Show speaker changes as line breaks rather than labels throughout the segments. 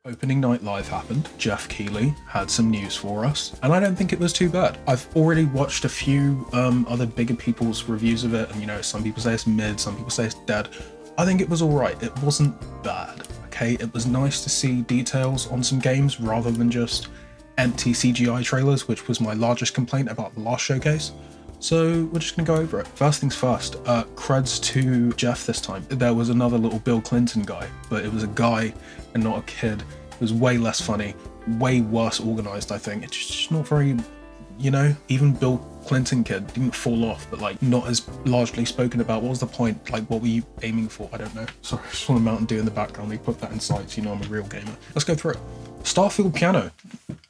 Opening Night Live happened. Jeff Keighley had some news for us, and I don't think it was too bad. I've already watched a few other bigger people's reviews of it, and you know, some people say it's mid, some people say it's dead. I think it was alright. It wasn't bad, okay? It was nice to see details on some games rather than just empty CGI trailers, which was my largest complaint about the last showcase. So we're just gonna go over it. First things first, creds to Jeff this time. There was another little Bill Clinton guy, but it was a guy and not a kid. It was way less funny, way worse organized, I think. It's just not very, you know, even Bill Clinton kid didn't fall off, but like not as largely spoken about. What was the point? Like, what were you aiming for? I don't know. Sorry, I just want a Mountain Dew in the background. They put that inside, so you know I'm a real gamer. Let's go through it. Starfield piano.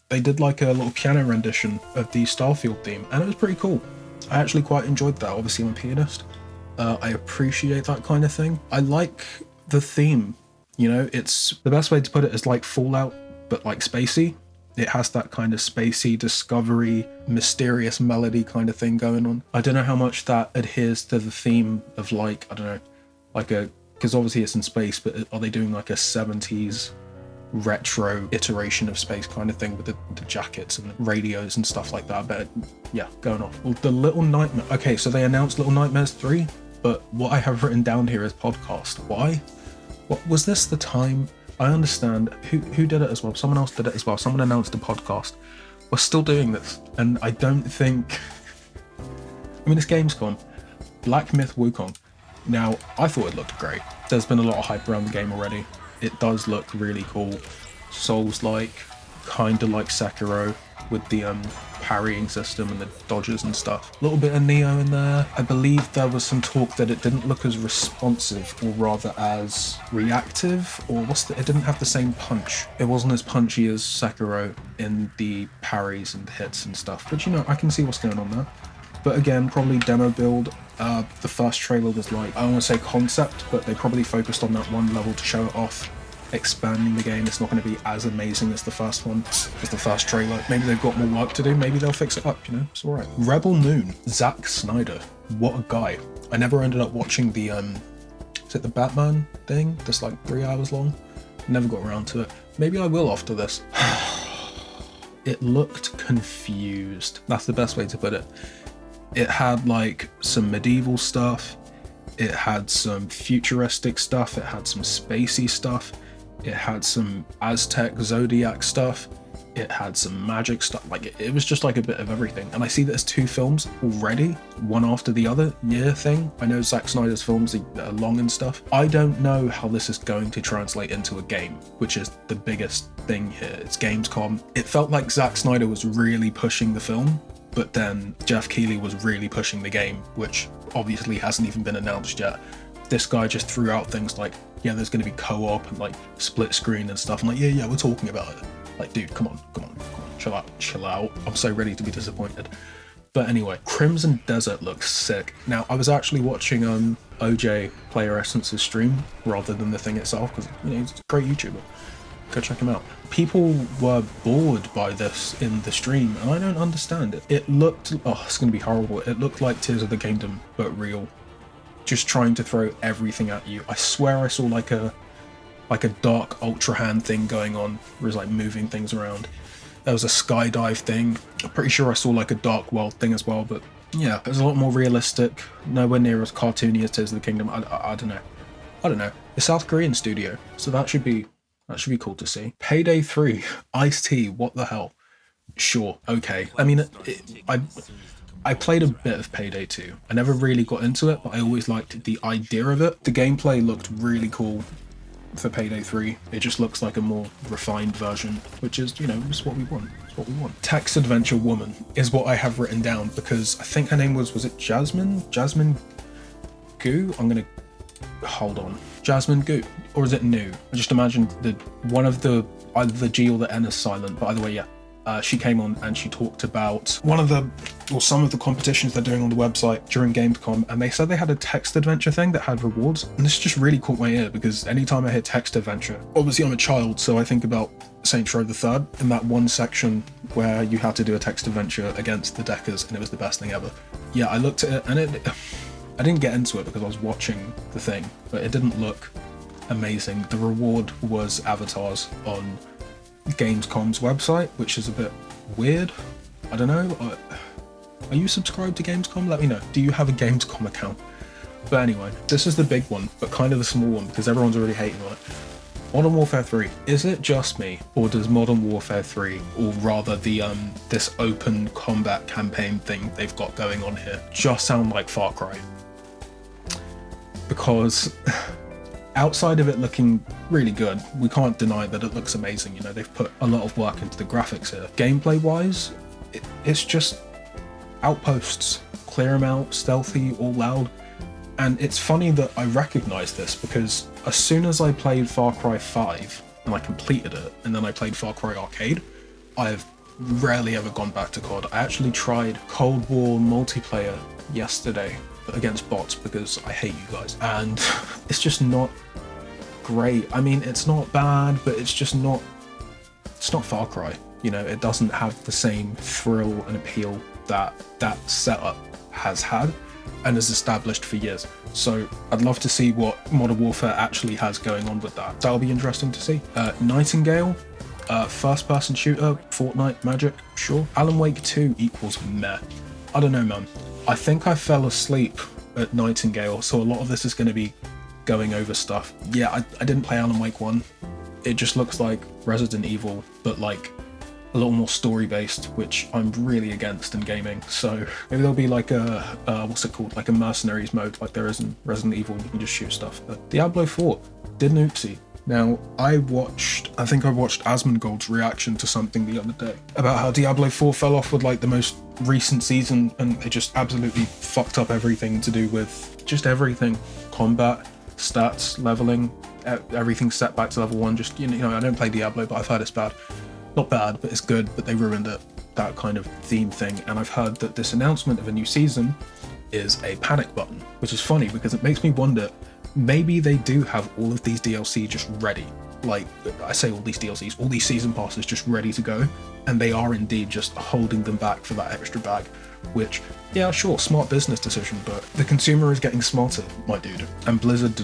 They did like a little piano rendition of the Starfield theme, and it was pretty cool. I actually quite enjoyed that. Obviously, I'm a pianist. I appreciate that kind of thing. I like the theme. You know, it's the best way to put it is like Fallout, but like spacey. It has that kind of spacey, discovery, mysterious melody kind of thing going on. I don't know how much that adheres to the theme of like, I don't know, like because obviously it's in space, but are they doing like a 70s retro iteration of space kind of thing with the jackets and the radios and stuff like that? But yeah, going off. Well, the Little Nightmare. Okay, so they announced Little Nightmares 3, but what I have written down here is podcast. Why? What was this the time? I understand who did it as well. Someone else did it as well. Someone announced a podcast. We're still doing this, and I don't think. I mean, it's Gamescom. Black Myth Wukong. Now, I thought it looked great. There's been a lot of hype around the game already. It does look really cool. Souls-like, kinda like Sekiro, with the parrying system and the dodges and stuff. A little bit of Neo in there. I believe there was some talk that it didn't look as responsive, or rather as reactive, or it didn't have the same punch. It wasn't as punchy as Sekiro in the parries and hits and stuff. But you know, I can see what's going on there. But again, probably demo build. The first trailer was like, I don't want to say concept, but they probably focused on that one level to show it off. Expanding the game, it's not going to be as amazing as the first one, as the first trailer. Maybe they've got more work to do, maybe they'll fix it up, you know, it's alright. Rebel Moon, Zack Snyder, what a guy. I never ended up watching the, is it the Batman thing, that's like 3 hours long? Never got around to it. Maybe I will after this. It looked confused, that's the best way to put it. It had like some medieval stuff, it had some futuristic stuff, it had some spacey stuff, it had some Aztec Zodiac stuff, it had some magic stuff. Like it was just like a bit of everything. And I see there's 2 films already, one after the other year thing. I know Zack Snyder's films are long and stuff. I don't know how this is going to translate into a game, which is the biggest thing here. It's Gamescom. It felt like Zack Snyder was really pushing the film, but then Jeff Keighley was really pushing the game, which obviously hasn't even been announced yet. This guy just threw out things like, yeah, there's going to be co-op and like split screen and stuff. I'm like, yeah, we're talking about it. Like, dude, come on, chill out. I'm so ready to be disappointed. But anyway, Crimson Desert looks sick. Now, I was actually watching OJ Player Essence's stream rather than the thing itself, because you know, he's a great YouTuber. Go check him out. People were bored by this in the stream, and I don't understand it. It looked, oh, it's gonna be horrible. It looked like Tears of the Kingdom, but real. Just trying to throw everything at you. I swear I saw like a dark ultra hand thing going on, where it's like moving things around. There was a skydive thing. I'm pretty sure I saw like a dark world thing as well, but yeah, it was a lot more realistic. Nowhere near as cartoony as Tears of the Kingdom. I don't know. The South Korean studio, so that should be cool to see. Payday 3, Ice-T, what the hell? Sure, okay. I mean, I played a bit of Payday 2. I never really got into it, but I always liked the idea of it. The gameplay looked really cool for Payday 3. It just looks like a more refined version, which is, you know, just what we want. It's what we want. Text Adventure Woman is what I have written down, because I think her name was it Jasmine? Jasmine Goo? I'm gonna, hold on. Jasmine Goo, or is it New? I just imagined one of the, either the G or the N is silent, but either way, yeah. She came on and she talked about some of the competitions they're doing on the website during Gamescom, and they said they had a text adventure thing that had rewards, and this just really caught my ear, because anytime I hear text adventure, obviously I'm a child, so I think about Saints Row the Third, in that one section where you had to do a text adventure against the Deckers, and it was the best thing ever. Yeah, I looked at it, and I didn't get into it because I was watching the thing, but it didn't look amazing. The reward was avatars on Gamescom's website, which is a bit weird. I don't know. Are you subscribed to Gamescom? Let me know. Do you have a Gamescom account? But anyway, this is the big one, but kind of the small one because everyone's already hating on it. Modern Warfare 3. Is it just me, or does Modern Warfare 3, or rather the this open combat campaign thing they've got going on here, just sound like Far Cry? Because outside of it looking really good, we can't deny that it looks amazing. You know, they've put a lot of work into the graphics here. Gameplay wise, it's just outposts, clear them out, stealthy, all loud. And it's funny that I recognize this because as soon as I played Far Cry 5 and I completed it, and then I played Far Cry Arcade, I've rarely ever gone back to COD. I actually tried Cold War multiplayer yesterday against bots because I hate you guys, and it's just not great. I mean, it's not bad, but it's just not, it's not Far Cry. You know, it doesn't have the same thrill and appeal that that setup has had and is established for years. So I'd love to see what Modern Warfare actually has going on with that. That'll be interesting to see. Nightingale, first person shooter, Fortnite, Magic, sure. Alan Wake 2 equals meh. I don't know, man. I think I fell asleep at Nightingale, so a lot of this is going to be going over stuff. Yeah, I didn't play Alan Wake 1. It just looks like Resident Evil, but like a little more story based, which I'm really against in gaming. So maybe there'll be like a what's it called, like a mercenaries mode like there is in Resident Evil, and you can just shoot stuff. But Diablo 4 did an oopsie. Now I think I watched Asmongold's reaction to something the other day about how Diablo 4 fell off with like the most recent season, and they just absolutely fucked up everything to do with just everything, combat, stats, leveling, everything set back to level 1. Just, you know, I don't play Diablo, but I've heard it's bad. Not bad, but it's good, but they ruined it, that kind of theme thing. And I've heard that this announcement of a new season is a panic button, which is funny because it makes me wonder, maybe they do have all of these DLC just ready. Like, I say all these DLCs, all these season passes just ready to go, and they are indeed just holding them back for that extra bag, which, yeah, sure, smart business decision, but the consumer is getting smarter, my dude. And Blizzard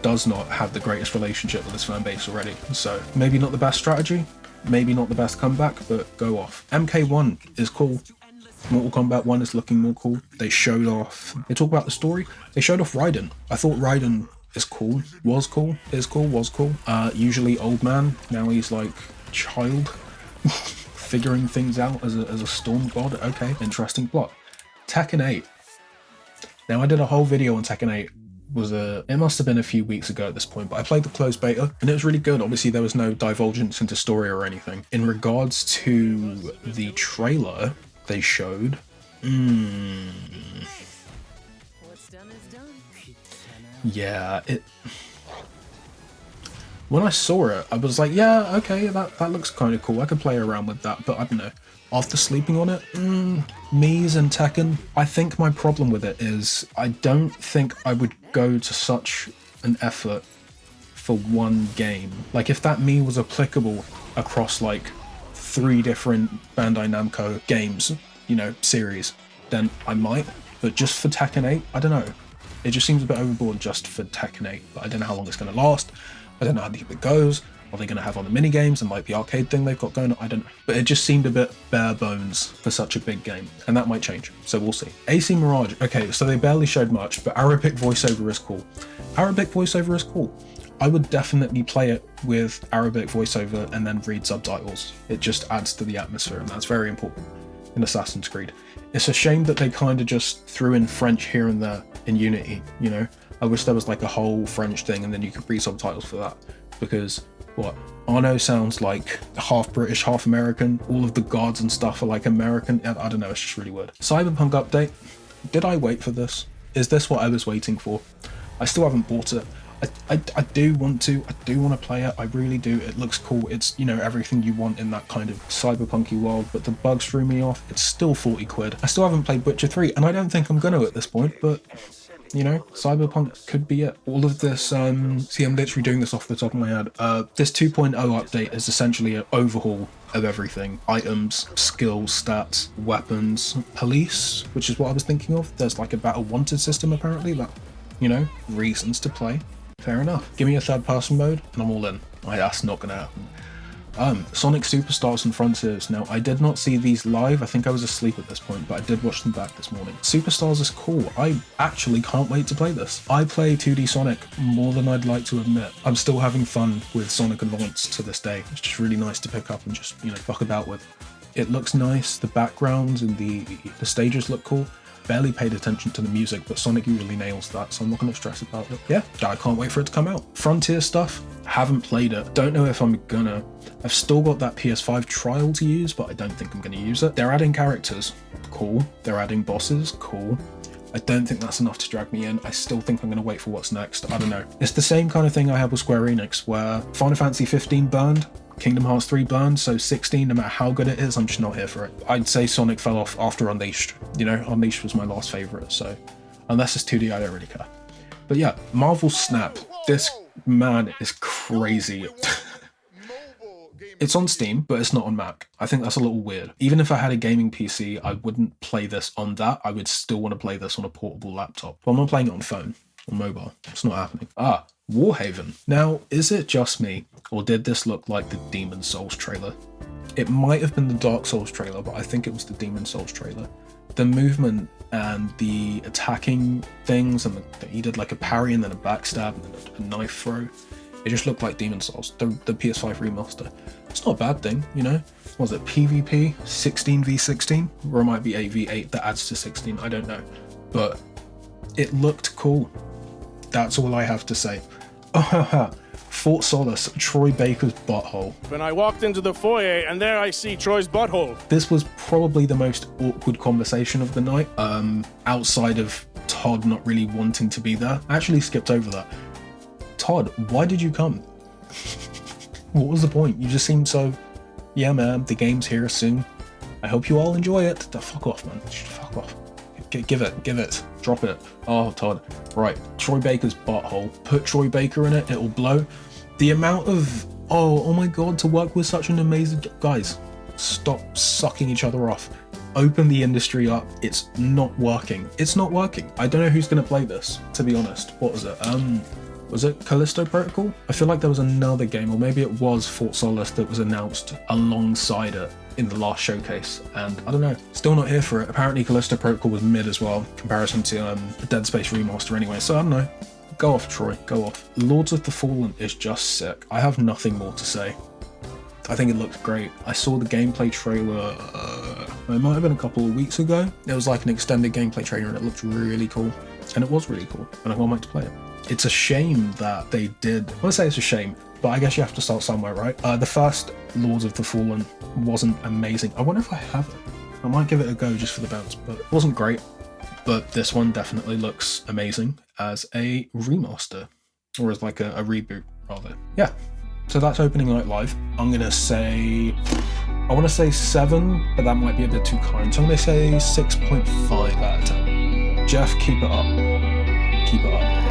does not have the greatest relationship with its fan base already, so maybe not the best strategy, maybe not the best comeback, but go off. MK1 is cool. Mortal Kombat 1 is looking more cool. They talk about the story. They showed off Raiden. I thought Raiden is cool, was cool. Usually old man, now he's like child, figuring things out as a storm god. Okay, interesting plot. Tekken 8. Now I did a whole video on Tekken 8. It must have been a few weeks ago at this point, but I played the closed beta and it was really good. Obviously there was no divulgence into story or anything. In regards to the trailer they showed, yeah, when I saw it, I was like, yeah, okay, that looks kind of cool. I could play around with that, but I don't know. After sleeping on it, Mies and Tekken, I think my problem with it is I don't think I would go to such an effort for one game. Like, if that Mii was applicable across like 3 different Bandai Namco games, you know, series, then I might. But just for Tekken 8, I don't know. It just seems a bit overboard just for Tekken 8, but I don't know how long it's going to last. I don't know how deep it goes. Are they going to have on the mini games and like the arcade thing they've got going on? I don't know. But it just seemed a bit bare bones for such a big game, and that might change. So we'll see. AC Mirage. Okay, so they barely showed much, but Arabic voiceover is cool. Arabic voiceover is cool. I would definitely play it with Arabic voiceover and then read subtitles. It just adds to the atmosphere, and that's very important in Assassin's Creed. It's a shame that they kind of just threw in French here and there in Unity, you know? I wish there was like a whole French thing and then you could read subtitles for that, because what? Arno sounds like half British, half American. All of the guards and stuff are like American. I don't know, it's just really weird. Cyberpunk update. Did I wait for this? Is this what I was waiting for? I still haven't bought it. I do want to play it. I really do. It looks cool. It's, you know, everything you want in that kind of cyberpunky world, but the bugs threw me off. It's still 40 quid. I still haven't played Witcher 3, and I don't think I'm gonna at this point, but you know, Cyberpunk could be it. All of this, see, I'm literally doing this off the top of my head. This 2.0 update is essentially an overhaul of everything. Items, skills, stats, weapons, police, which is what I was thinking of. There's like a battle wanted system apparently, that, you know, reasons to play. Fair enough. Give me a third person mode and I'm all in. That's not gonna happen. Sonic Superstars and Frontiers. Now, I did not see these live. I think I was asleep at this point, but I did watch them back this morning. Superstars is cool. I actually can't wait to play this. I play 2D Sonic more than I'd like to admit. I'm still having fun with Sonic Advance to this day. It's just really nice to pick up and just, fuck about with. It looks nice. The backgrounds and the stages look cool. Barely paid attention to the music, but Sonic usually nails that, so I'm not going to stress about it. Yeah, I can't wait for it to come out. Frontier stuff, haven't played it. Don't know if I'm gonna. I've still got that PS5 trial to use, but I don't think I'm going to use it. They're adding characters, cool. They're adding bosses, cool. I don't think that's enough to drag me in. I still think I'm going to wait for what's next. I don't know. It's the same kind of thing I had with Square Enix, where Final Fantasy 15 burned, Kingdom Hearts 3 burned, so 16, no matter how good it is, I'm just not here for it. I'd say Sonic fell off after Unleashed. Unleashed was my last favourite, so unless it's 2D, I don't really care. But yeah, Marvel Snap. This man is crazy. It's on Steam, but it's not on Mac. I think that's a little weird. Even if I had a gaming PC, I wouldn't play this on that. I would still want to play this on a portable laptop. Well, I'm not playing it on phone, on mobile. It's not happening. Warhaven. Now, is it just me, or did this look like the Demon Souls trailer? It might have been the Dark Souls trailer, but I think it was the Demon Souls trailer. The movement and the attacking things, and he did like a parry and then a backstab and then a knife throw. It just looked like Demon Souls, the PS5 remaster. It's not a bad thing, Was it PvP, 16v16? Or it might be 8v8 that adds to 16, I don't know. But it looked cool. That's all I have to say. Fort Solace, Troy Baker's butthole.
When I walked into the foyer, and there I see Troy's butthole.
This was probably the most awkward conversation of the night, outside of Todd not really wanting to be there. I actually skipped over that. Todd, why did you come? What was the point? You just seemed so, yeah man, the game's here soon. I hope you all enjoy it. Fuck off, man. Fuck off. Give it. Drop it. Oh, Todd. Right. Troy Baker's butthole. Put Troy Baker in it. It'll blow. The amount of, oh my god, to work with such an amazing... Guys, stop sucking each other off. Open the industry up. It's not working. It's not working. I don't know who's going to play this, to be honest. What was it? Was it Callisto Protocol? I feel like there was another game, or maybe it was Fort Solace that was announced alongside it in the last showcase, and I don't know, still not here for it. Apparently Callisto Protocol was mid as well, in comparison to the Dead Space remaster anyway, so I don't know. Go off, Troy, go off. Lords of the Fallen is just sick. I have nothing more to say. I think it looks great. I saw the gameplay trailer, it might have been a couple of weeks ago. It was like an extended gameplay trailer and it looked really cool. And it was really cool, and I can't wait to play it. It's a shame that they did, I want to say it's a shame, but I guess you have to start somewhere, right? The first Lords of the Fallen wasn't amazing. I wonder if I have it. I might give it a go just for the bounce, but it wasn't great. But this one definitely looks amazing as a remaster, or as like a reboot, rather. Yeah, so that's opening night live. I'm going to say, I want to say 7, but that might be a bit too kind. So I'm going to say 6.5 out of 10. Jeff, keep it up. Keep it up.